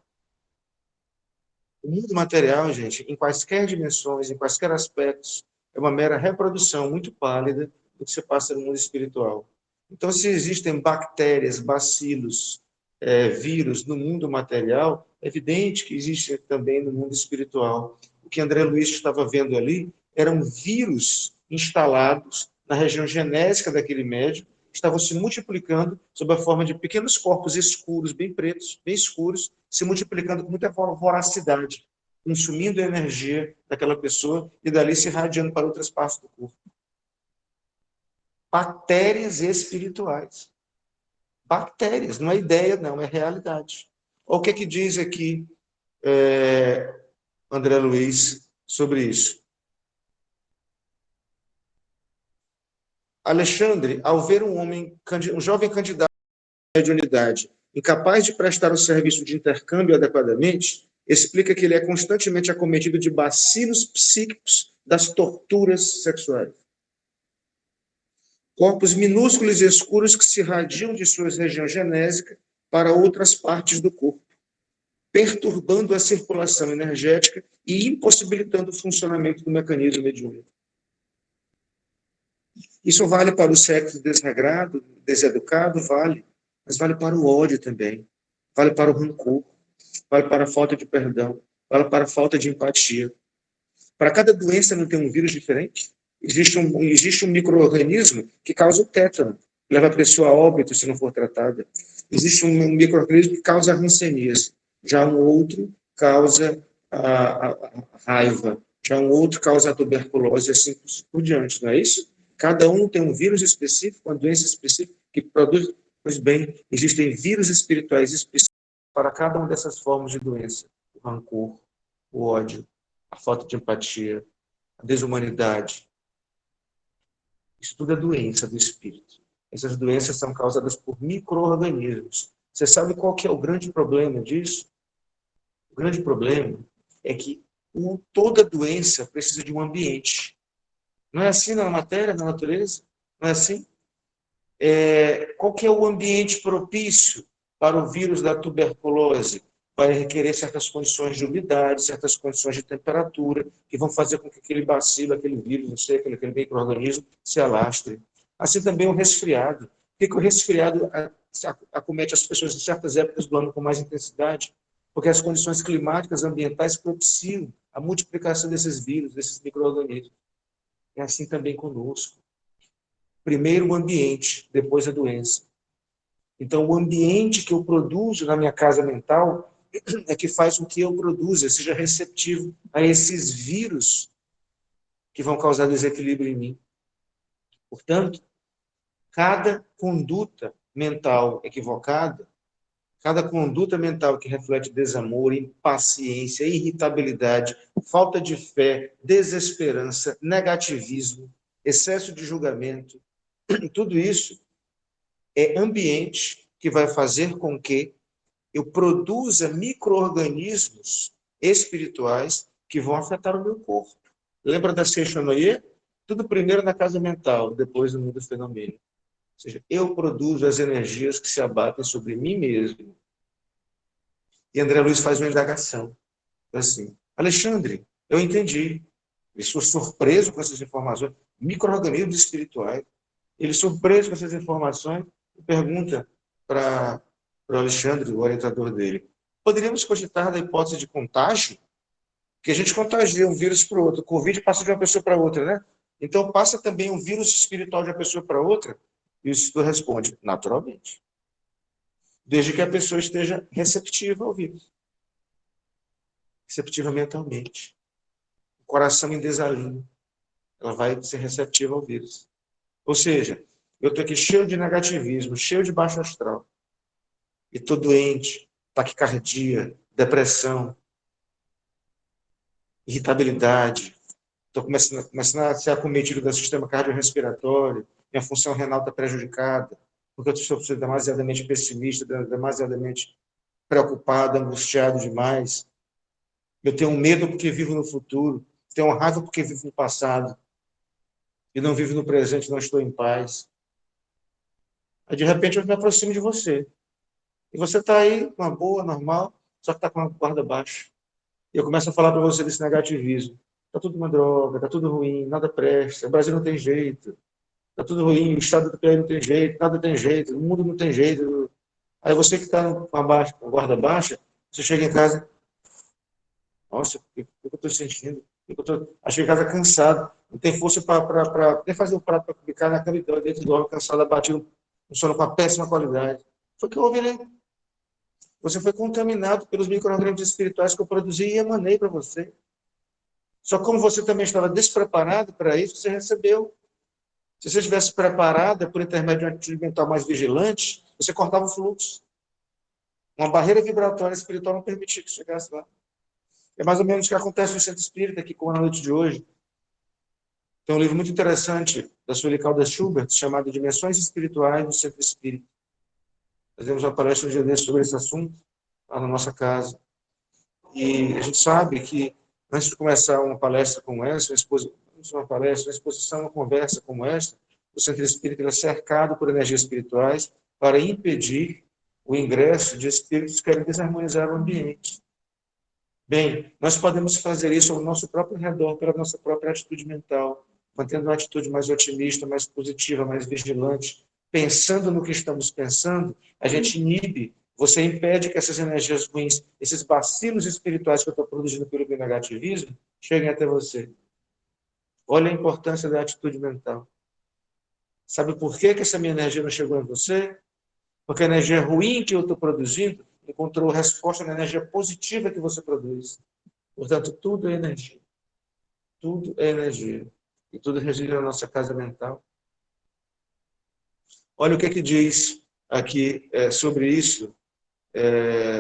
O mundo material, gente, em quaisquer dimensões, em quaisquer aspectos, é uma mera reprodução muito pálida do que se passa no mundo espiritual. Então, se existem bactérias, bacilos, vírus no mundo material, é evidente que existe também no mundo espiritual. O que André Luiz estava vendo ali eram vírus instalados na região genésica daquele médium, que estavam se multiplicando sob a forma de pequenos corpos escuros, bem pretos, bem escuros, se multiplicando com muita voracidade, consumindo a energia daquela pessoa e dali se irradiando para outras partes do corpo. Bactérias espirituais. Bactérias, não é ideia, não, é realidade. Olha o que diz aqui André Luiz sobre isso. Alexandre, ao ver um jovem candidato à mediunidade incapaz de prestar o serviço de intercâmbio adequadamente, explica que ele é constantemente acometido de bacilos psíquicos das torturas sexuais. Corpos minúsculos e escuros que se irradiam de suas regiões genésicas para outras partes do corpo, perturbando a circulação energética e impossibilitando o funcionamento do mecanismo mediúnico. Isso vale para o sexo desregrado, deseducado, vale, mas vale para o ódio também, vale para o rancor, vale para a falta de perdão, vale para a falta de empatia. Para cada doença não tem um vírus diferente? Existe um micro-organismo que causa o tétano, leva a pessoa a óbito se não for tratada. Existe um micro-organismo que causa a hanseníase, já um outro causa a raiva, já um outro causa a tuberculose, e assim por diante, não é isso? Cada um tem um vírus específico, uma doença específica que produz. Pois bem, existem vírus espirituais específicos para cada uma dessas formas de doença: o rancor, o ódio, a falta de empatia, a desumanidade. Isso tudo é doença do espírito. Essas doenças são causadas por micro-organismos. Você sabe qual que é o grande problema disso? O grande problema é que toda doença precisa de um ambiente. Não é assim na matéria, na natureza? Não é assim? Qual que é o ambiente propício para o vírus da tuberculose? Vai requerer certas condições de umidade, certas condições de temperatura, que vão fazer com que aquele bacilo, aquele vírus, não sei, aquele micro-organismo se alastre. Assim também o resfriado. Por que o resfriado acomete as pessoas em certas épocas do ano com mais intensidade? Porque as condições climáticas ambientais propiciam a multiplicação desses vírus, desses micro-organismos. É assim também conosco. Primeiro o ambiente, depois a doença. Então, o ambiente que eu produzo na minha casa mental é que faz com que eu produza, seja receptivo a esses vírus que vão causar desequilíbrio em mim. Portanto, cada conduta mental equivocada, cada conduta mental que reflete desamor, impaciência, irritabilidade, falta de fé, desesperança, negativismo, excesso de julgamento, tudo isso é ambiente que vai fazer com que eu produza micro-organismos espirituais que vão afetar o meu corpo. Lembra da Seishonoye? Tudo primeiro na casa mental, depois no mundo fenomênico. Ou seja, eu produzo as energias que se abatem sobre mim mesmo. E André Luiz faz uma indagação. Assim, Alexandre, eu entendi. Eu sou surpreso com essas informações. Micro-organismos espirituais. Ele, surpreso com essas informações, pergunta para o Alexandre, o orientador dele: poderíamos cogitar da hipótese de contágio? Que a gente contagia um vírus para o outro. O Covid passa de uma pessoa para outra, né? Então passa também um vírus espiritual de uma pessoa para outra? E o Espírito responde: naturalmente. Desde que a pessoa esteja receptiva ao vírus. Receptiva mentalmente. O coração em desalinho. Ela vai ser receptiva ao vírus. Ou seja, eu estou aqui cheio de negativismo, cheio de baixo astral. E estou doente, taquicardia, depressão, irritabilidade. Estou começando a ser acometido do sistema cardiorrespiratório, minha função renal está prejudicada, porque eu estou demasiadamente pessimista, demasiadamente preocupado, angustiado demais. Eu tenho medo porque vivo no futuro, tenho raiva porque vivo no passado, e não vivo no presente, não estou em paz. Aí, de repente, eu me aproximo de você. E você está aí, uma boa, normal, só que está com a guarda baixa. E eu começo a falar para você desse negativismo. Está tudo uma droga, está tudo ruim, nada presta, o Brasil não tem jeito, está tudo ruim, o Estado do país não tem jeito, nada tem jeito, o mundo não tem jeito. Aí você que está com a guarda baixa, você chega em casa, nossa, o que eu estou sentindo? Chego em casa cansado, não tem força para nem fazer o prato para ficar na cama dentro do homem, cansado, abatido, um sono com uma péssima qualidade. Foi o que eu ouvi, né? Você foi contaminado pelos micro-organismos espirituais que eu produzi e emanei para você. Só que como você também estava despreparado para isso, você recebeu. Se você estivesse preparado por intermédio de uma atitude mental mais vigilante, você cortava o fluxo. Uma barreira vibratória espiritual não permitia que chegasse lá. É mais ou menos o que acontece no Centro Espírita, aqui como na noite de hoje. Tem um livro muito interessante da Sueli Caldas Schubert, chamado Dimensões Espirituais do Centro Espírita. Fazemos uma palestra um dia desses sobre esse assunto, lá na nossa casa. E a gente sabe que, antes de começar uma palestra como essa, uma exposição, uma conversa como essa, o Centro Espírita é cercado por energias espirituais para impedir o ingresso de espíritos que querem desarmonizar o ambiente. Bem, nós podemos fazer isso ao nosso próprio redor, pela nossa própria atitude mental, mantendo uma atitude mais otimista, mais positiva, mais vigilante, pensando no que estamos pensando, a gente inibe, você impede que essas energias ruins, esses bacilos espirituais que eu estou produzindo pelo meu negativismo, cheguem até você. Olha a importância da atitude mental. Sabe por que essa minha energia não chegou a você? Porque a energia ruim que eu estou produzindo encontrou resposta na energia positiva que você produz. Portanto, tudo é energia. Tudo é energia. E tudo reside na nossa casa mental. Olha o que diz aqui sobre isso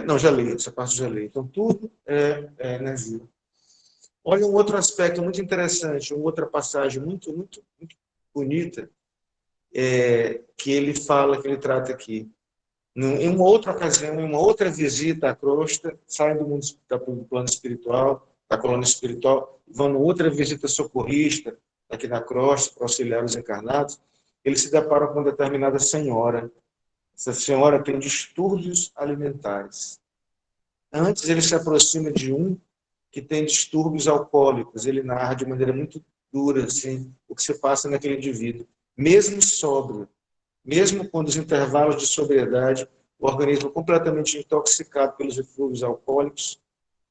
Não, já li, essa parte já li. Então, tudo é nazismo. Olha um outro aspecto muito interessante, uma outra passagem muito, muito, muito bonita, que ele fala, que ele trata aqui. Em uma outra ocasião, em uma outra visita à crosta, saem do mundo do plano espiritual, da colônia espiritual, vão numa outra visita socorrista, aqui na crosta, para auxiliar os encarnados, eles se deparam com uma determinada senhora. Essa senhora tem distúrbios alimentares. Antes, ele se aproxima de um que tem distúrbios alcoólicos. Ele narra de maneira muito dura assim, o que se passa naquele indivíduo. Mesmo sóbrio, mesmo quando os intervalos de sobriedade, o organismo completamente intoxicado pelos eflúvios alcoólicos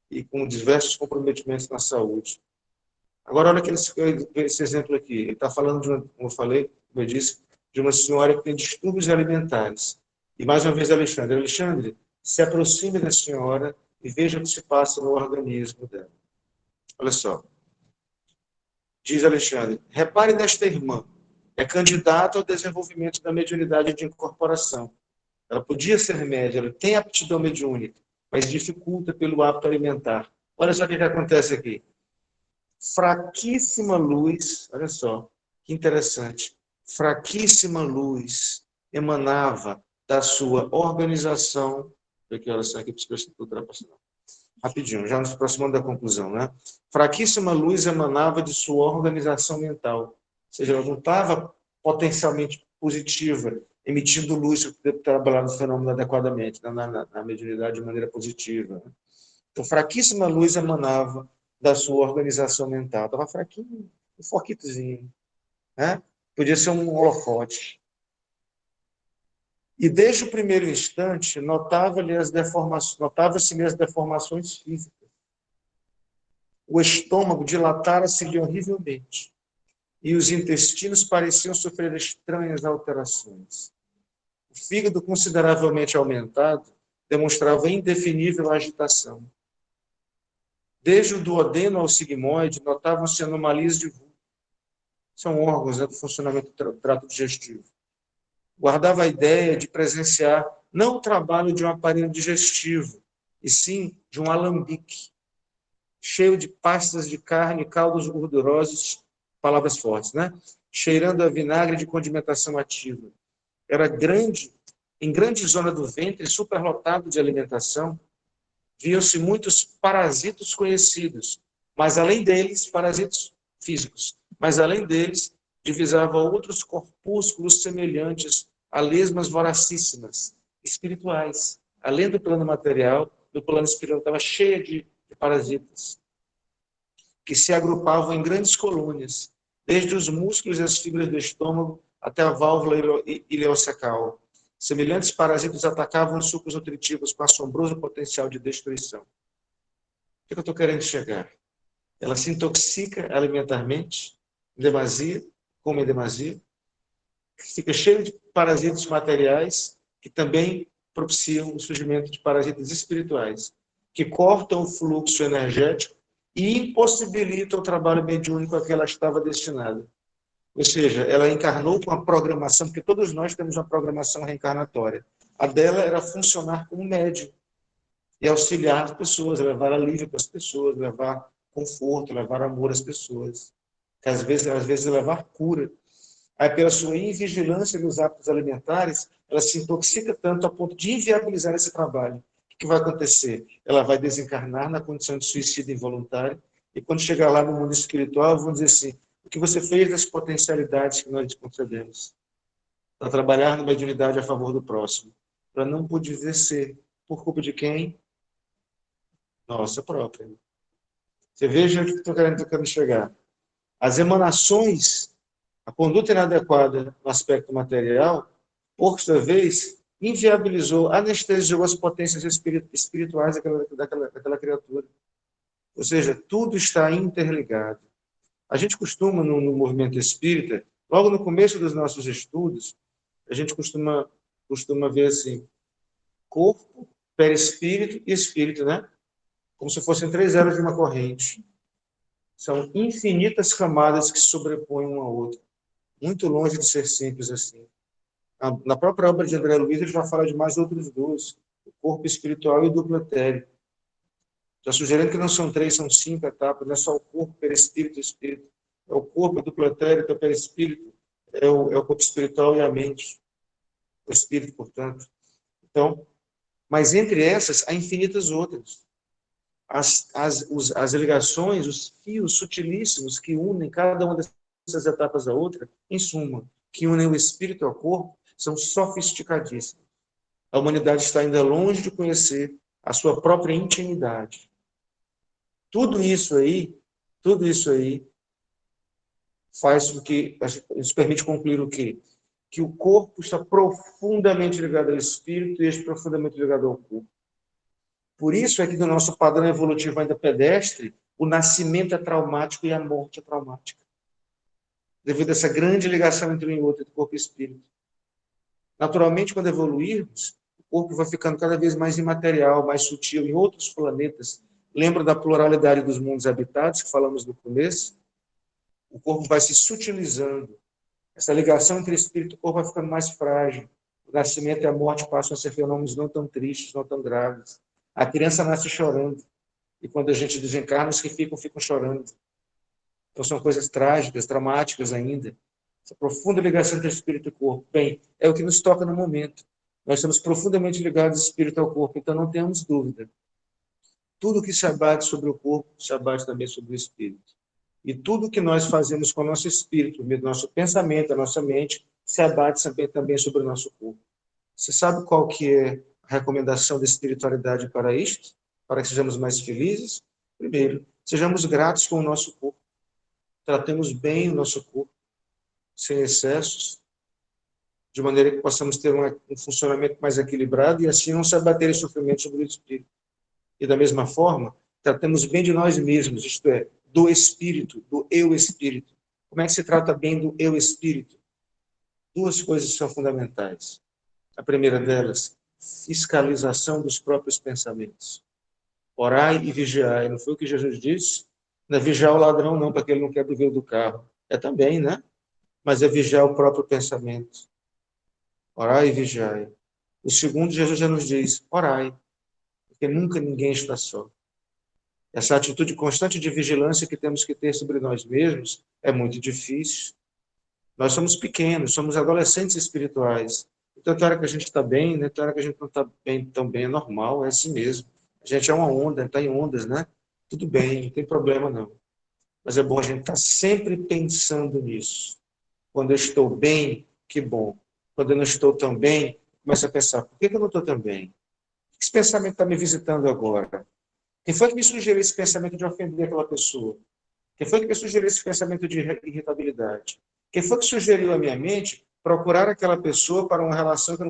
e com diversos comprometimentos na saúde. Agora, olha esse exemplo aqui. Ele está falando, como eu falei, como eu disse, de uma senhora que tem distúrbios alimentares. E, mais uma vez, Alexandre, se aproxime da senhora e veja o que se passa no organismo dela. Olha só. Diz Alexandre, repare nesta irmã. É candidata ao desenvolvimento da mediunidade de incorporação. Ela podia ser média, ela tem aptidão mediúnica, mas dificulta pelo hábito alimentar. Olha só o que acontece aqui. Fraquíssima luz, olha só, que interessante. Fraquíssima luz emanava da sua organização. Que horas são aqui para eu ultrapassar? Rapidinho, já nos aproximando da conclusão, né? Fraquíssima luz emanava de sua organização mental. Ou seja, ela não estava potencialmente positiva, emitindo luz para trabalhar no fenômeno adequadamente, na mediunidade de maneira positiva. Né? Então, fraquíssima luz emanava da sua organização mental. Estava fraquinho, um foquitozinho. Né? Podia ser um holofote. E desde o primeiro instante, notava-se as deformações físicas. O estômago dilatara-se-lhe horrivelmente, e os intestinos pareciam sofrer estranhas alterações. O fígado, consideravelmente aumentado, demonstrava indefinível agitação. Desde o duodeno ao sigmoide, notavam-se anomalias de vulto. São órgãos do funcionamento do trato digestivo. Guardava a ideia de presenciar não o trabalho de um aparelho digestivo, e sim de um alambique, cheio de pastas de carne, caldos gordurosos, palavras fortes, né? Cheirando a vinagre de condimentação ativa. Era grande, em grande zona do ventre, superlotado de alimentação, viam-se muitos parasitos conhecidos, mas além deles, parasitos físicos, mas além deles, divisava outros corpúsculos semelhantes a lesmas voracíssimas, espirituais. Além do plano material, do plano espiritual estava cheia de parasitas, que se agrupavam em grandes colônias, desde os músculos e as fibras do estômago até a válvula ileocecal. Semelhantes parasitas atacavam os sucos nutritivos com assombroso potencial de destruição. O que eu estou querendo chegar? Ela se intoxica alimentarmente, em demasia, come em demasia, fica cheio de parasitas materiais que também propiciam o surgimento de parasitas espirituais, que cortam o fluxo energético e impossibilitam o trabalho mediúnico a que ela estava destinada. Ou seja, ela encarnou com a programação, porque todos nós temos uma programação reencarnatória. A dela era funcionar como médium e auxiliar as pessoas, levar alívio para as pessoas, levar conforto, levar amor às pessoas. Às vezes levar cura. Aí, pela sua invigilância nos hábitos alimentares, ela se intoxica tanto a ponto de inviabilizar esse trabalho. O que vai acontecer? Ela vai desencarnar na condição de suicídio involuntário, e quando chegar lá no mundo espiritual, vão dizer assim, o que você fez das potencialidades que nós lhe concedemos? Para trabalhar na mediunidade a favor do próximo. Para não poder ser. Por culpa de quem? Nossa própria. Você veja o que estou querendo chegar. As emanações, a conduta inadequada no aspecto material, por sua vez, inviabilizou, anestesiou as potências espirituais daquela criatura. Ou seja, tudo está interligado. A gente costuma, no movimento espírita, logo no começo dos nossos estudos, a gente costuma ver assim, corpo, perispírito e espírito, né? Como se fossem 3 elos de uma corrente. São infinitas camadas que se sobrepõem uma à outra. Muito longe de ser simples assim. Na própria obra de André Luiz, ele já fala de mais outros 2, o corpo espiritual e o duplo etérico. Já sugerindo que não são 3, são 5 etapas, não é só o corpo, perispírito e espírito. É o corpo, o duplo etérico, é o perispírito, é o corpo espiritual e a mente. O espírito, portanto. Então, mas entre essas, há infinitas outras. As ligações, os fios sutilíssimos que unem cada uma dessas etapas à outra, em suma, que unem o espírito ao corpo, são sofisticadíssimos. A humanidade está ainda longe de conhecer a sua própria intimidade. Tudo isso aí faz com que, nos permite concluir o quê? Que o corpo está profundamente ligado ao espírito e este profundamente ligado ao corpo. Por isso é que no nosso padrão evolutivo ainda pedestre, o nascimento é traumático e a morte é traumática. Devido a essa grande ligação entre um e outro, entre corpo e espírito. Naturalmente, quando evoluirmos, o corpo vai ficando cada vez mais imaterial, mais sutil, em outros planetas. Lembra da pluralidade dos mundos habitados, que falamos no começo? O corpo vai se sutilizando. Essa ligação entre espírito e corpo vai ficando mais frágil. O nascimento e a morte passam a ser fenômenos não tão tristes, não tão graves. A criança nasce chorando. E quando a gente desencarna, os que ficam chorando. Então são coisas trágicas, dramáticas ainda. Essa profunda ligação entre espírito e corpo. Bem, é o que nos toca no momento. Nós estamos profundamente ligados espírito ao corpo, então não temos dúvida. Tudo que se abate sobre o corpo, se abate também sobre o espírito. E tudo que nós fazemos com o nosso espírito, o nosso pensamento, a nossa mente, se abate também sobre o nosso corpo. Você sabe qual que é a recomendação da espiritualidade para isto? Para que sejamos mais felizes? Primeiro, sejamos gratos com o nosso corpo. Tratemos bem o nosso corpo, sem excessos, de maneira que possamos ter um funcionamento mais equilibrado e assim não se abater em sofrimento sobre o espírito. E da mesma forma, tratemos bem de nós mesmos, isto é, do espírito, do eu espírito. Como é que se trata bem do eu espírito? Duas coisas são fundamentais. A primeira delas, fiscalização dos próprios pensamentos. Orai e vigiai. Não foi o que Jesus disse? Não é vigiar o ladrão, não, para que ele não quebre o vidro do carro. É também, né? Mas é vigiar o próprio pensamento. Orai e vigiai. O segundo, Jesus já nos diz, orai, porque nunca ninguém está só. Essa atitude constante de vigilância que temos que ter sobre nós mesmos é muito difícil. Nós somos pequenos, somos adolescentes espirituais. Então, tem hora que a gente está bem, né? Tem hora que a gente não está bem tão bem, é normal, é assim mesmo. A gente é uma onda, está em ondas, né? Tudo bem, não tem problema não. Mas é bom a gente estar sempre pensando nisso. Quando eu estou bem, que bom. Quando eu não estou tão bem, começo a pensar, por que eu não estou tão bem? Esse pensamento está me visitando agora? Quem foi que me sugeriu esse pensamento de ofender aquela pessoa? Quem foi que me sugeriu esse pensamento de irritabilidade? Quem foi que sugeriu à minha mente procurar aquela pessoa para uma relação que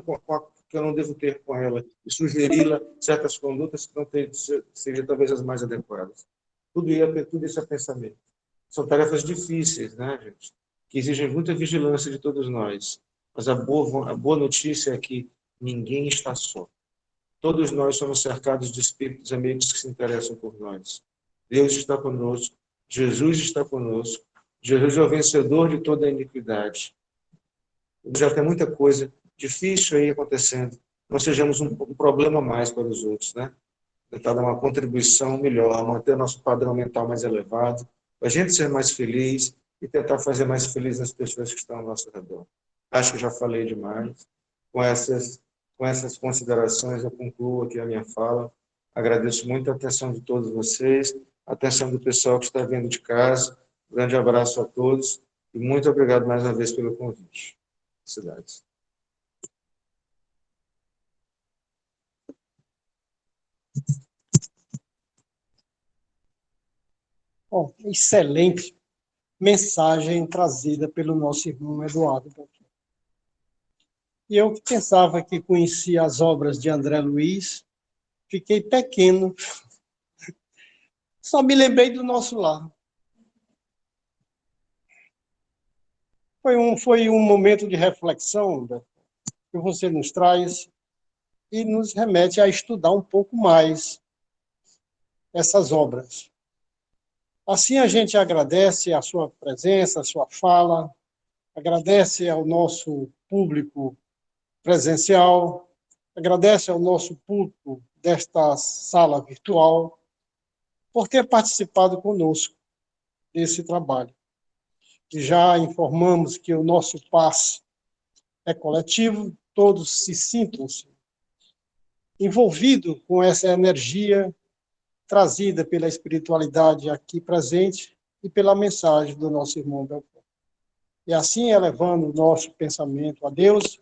eu não devo ter com ela e sugeri-la certas condutas que não seriam talvez as mais adequadas? Tudo isso é pensamento. São tarefas difíceis, né, gente? Que exigem muita vigilância de todos nós. Mas a boa notícia é que ninguém está só. Todos nós somos cercados de espíritos amigos que se interessam por nós. Deus está conosco, Jesus está conosco, Jesus é o vencedor de toda a iniquidade. Já tem muita coisa difícil aí acontecendo. Não sejamos um problema mais para os outros, né? Tentar dar uma contribuição melhor, manter nosso padrão mental mais elevado, para a gente ser mais feliz e tentar fazer mais feliz as pessoas que estão ao nosso redor. Acho que já falei demais. Com essas considerações, eu concluo aqui a minha fala. Agradeço muito a atenção de todos vocês, a atenção do pessoal que está vindo de casa. Um grande abraço a todos e muito obrigado mais uma vez pelo convite. Cidades. Bom, excelente mensagem trazida pelo nosso irmão Eduardo. E eu pensava que conhecia as obras de André Luiz, fiquei pequeno, só me lembrei do Nosso Lar. Foi um momento de reflexão que você nos traz e nos remete a estudar um pouco mais essas obras. Assim a gente agradece a sua presença, a sua fala, agradece ao nosso público presencial, agradece ao nosso público desta sala virtual por ter participado conosco desse trabalho. E já informamos que o nosso passe é coletivo, todos se sintam-se envolvidos com essa energia trazida pela espiritualidade aqui presente e pela mensagem do nosso irmão Beltrão. E assim, elevando o nosso pensamento a Deus,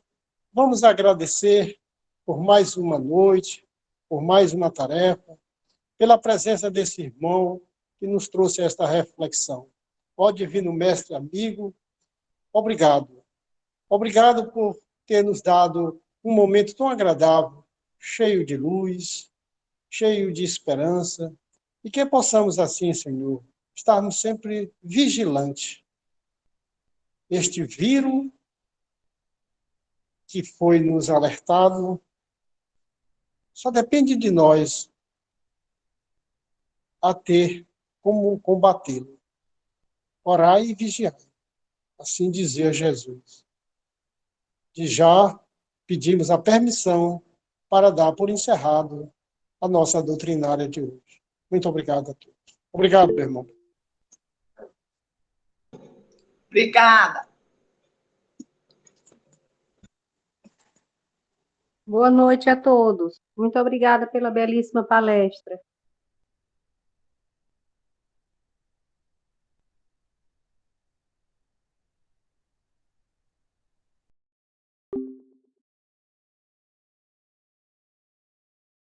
vamos agradecer por mais uma noite, por mais uma tarefa, pela presença desse irmão que nos trouxe esta reflexão. Ó Divino Mestre amigo, obrigado. Obrigado por ter nos dado um momento tão agradável, cheio de luz, cheio de esperança, e que possamos assim, Senhor, estarmos sempre vigilantes. Este vírus que foi nos alertado, só depende de nós a ter como combatê-lo. Orai e vigiai. Assim dizia Jesus. De já pedimos a permissão para dar por encerrado a nossa doutrinária de hoje. Muito obrigado a todos. Obrigado, meu irmão. Obrigada. Boa noite a todos. Muito obrigada pela belíssima palestra.